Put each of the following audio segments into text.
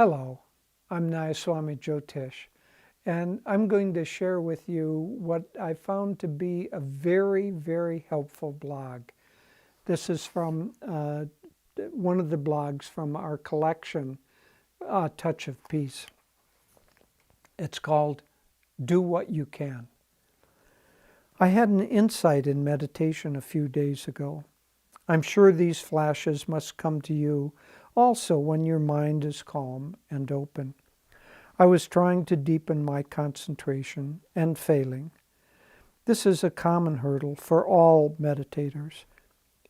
Hello, I'm Nayaswami Jyotish, and I'm going to share with you what I found to be a very, very helpful blog. This is from one of the blogs from our collection, Touch of Peace. It's called Do What You Can. I had an insight in meditation a few days ago. I'm sure these flashes must come to you also when your mind is calm and open. I was trying to deepen my concentration and failing. This is a common hurdle for all meditators.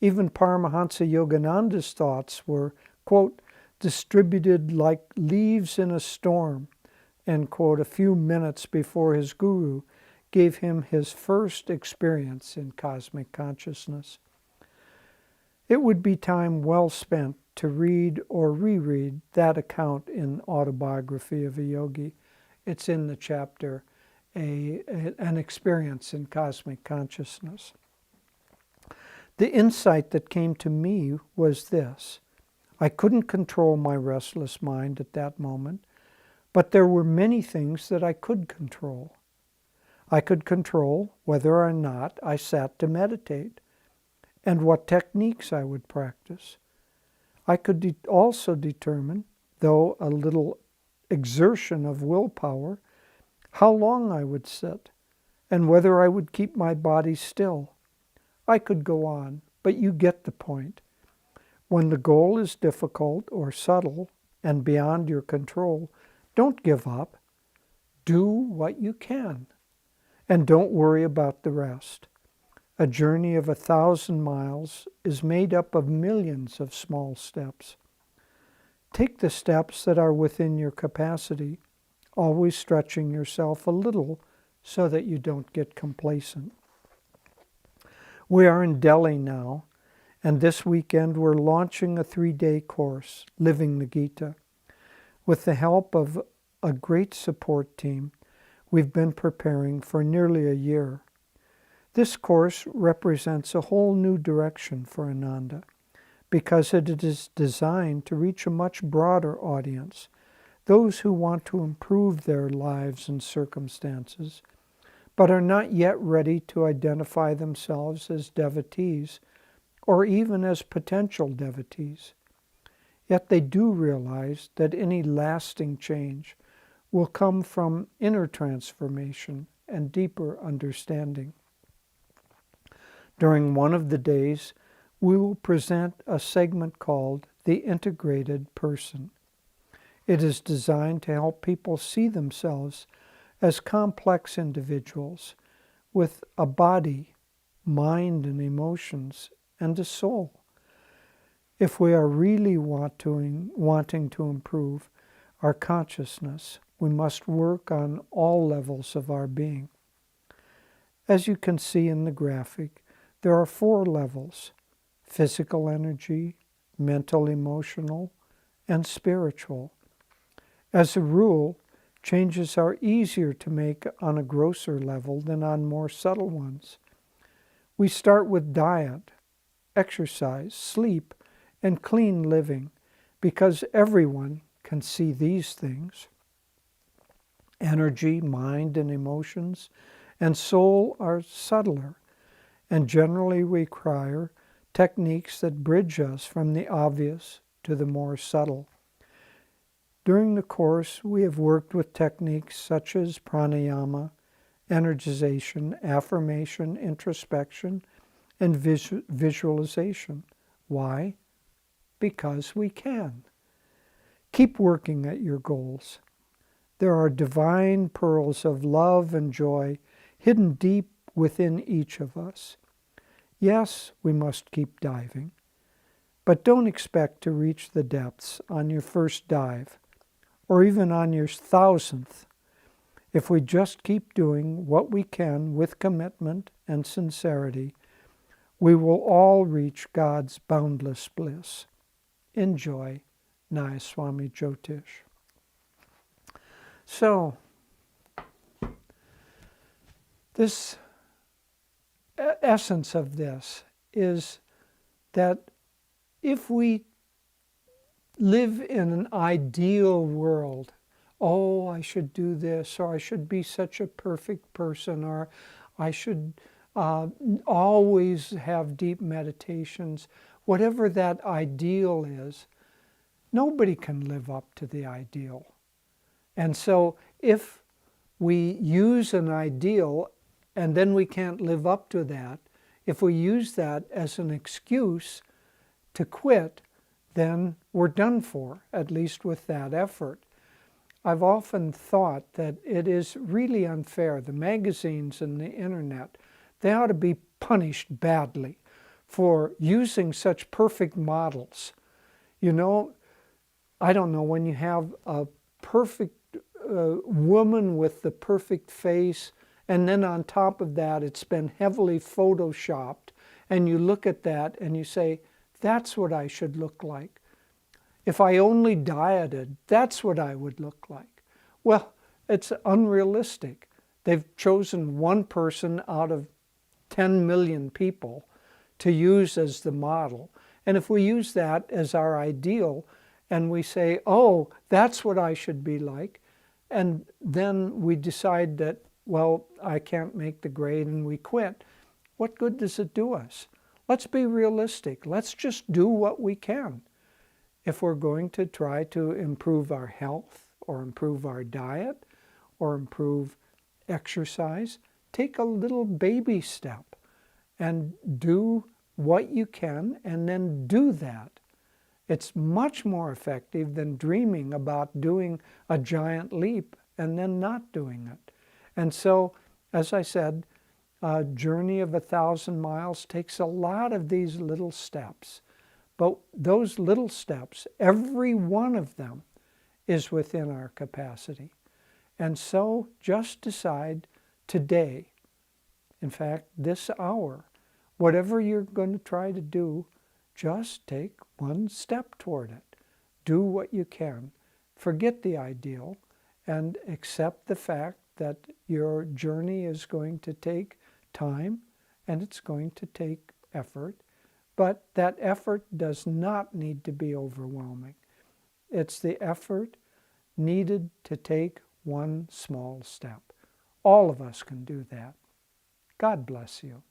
Even Paramhansa Yogananda's thoughts were, quote, distributed like leaves in a storm, end quote, a few minutes before his guru gave him his first experience in cosmic consciousness. It would be time well spent to read or reread that account in Autobiography of a Yogi. It's in the chapter, An Experience in Cosmic Consciousness. The insight that came to me was this. I couldn't control my restless mind at that moment, but there were many things that I could control. I could control whether or not I sat to meditate, and what techniques I would practice. I could also determine, though a little exertion of willpower, how long I would sit, and whether I would keep my body still. I could go on, but you get the point. When the goal is difficult or subtle and beyond your control, don't give up. Do what you can, and don't worry about the rest. A journey of 1,000 miles is made up of millions of small steps. Take the steps that are within your capacity, always stretching yourself a little so that you don't get complacent. We are in Delhi now, and this weekend we're launching a 3-day course, Living the Gita. With the help of a great support team, we've been preparing for nearly a year. This course represents a whole new direction for Ananda because it is designed to reach a much broader audience, those who want to improve their lives and circumstances, but are not yet ready to identify themselves as devotees or even as potential devotees. Yet they do realize that any lasting change will come from inner transformation and deeper understanding. During one of the days, we will present a segment called The Integrated Person. It is designed to help people see themselves as complex individuals with a body, mind and emotions, and a soul. If we are really wanting to improve our consciousness, we must work on all levels of our being. As you can see in the graphic, there are 4 levels: physical energy, mental, emotional, and spiritual. As a rule, changes are easier to make on a grosser level than on more subtle ones. We start with diet, exercise, sleep, and clean living because everyone can see these things. Energy, mind, and emotions, and soul are subtler and generally require techniques that bridge us from the obvious to the more subtle. During the course, we have worked with techniques such as pranayama, energization, affirmation, introspection, and visualization. Why? Because we can. Keep working at your goals. There are divine pearls of love and joy hidden deep within each of us. Yes, we must keep diving, but don't expect to reach the depths on your first dive, or even on your 1,000th. If we just keep doing what we can with commitment and sincerity, we will all reach God's boundless bliss. Enjoy, Nayaswami Jyotish. So, this essence of this is that if we live in an ideal world. Oh, I should do this, or I should be such a perfect person, or I should always have deep meditations. Whatever that ideal is, nobody can live up to the ideal. And so if we use an ideal and then we can't live up to that, if we use that as an excuse to quit, then we're done for, at least with that effort. I've often thought that it is really unfair. The magazines and the internet, they ought to be punished badly for using such perfect models. You know, I don't know, when you have a perfect woman with the perfect face, and then on top of that it's been heavily photoshopped, and you look at that and you say, that's what I should look like. If I only dieted, that's what I would look like. Well, it's unrealistic. They've chosen one person out of 10 million people to use as the model. And if we use that as our ideal and we say, oh, that's what I should be like, and then we decide that, well, I can't make the grade and we quit, what good does it do us? Let's be realistic. Let's just do what we can. If we're going to try to improve our health or improve our diet or improve exercise, take a little baby step and do what you can and then do that. It's much more effective than dreaming about doing a giant leap and then not doing it. And so, as I said, a journey of 1,000 miles takes a lot of these little steps. But those little steps, every one of them, is within our capacity. And so just decide today, in fact, this hour, whatever you're going to try to do, just take one step toward it. Do what you can. Forget the ideal and accept the fact that your journey is going to take time and it's going to take effort. But that effort does not need to be overwhelming. It's the effort needed to take one small step. All of us can do that. God bless you.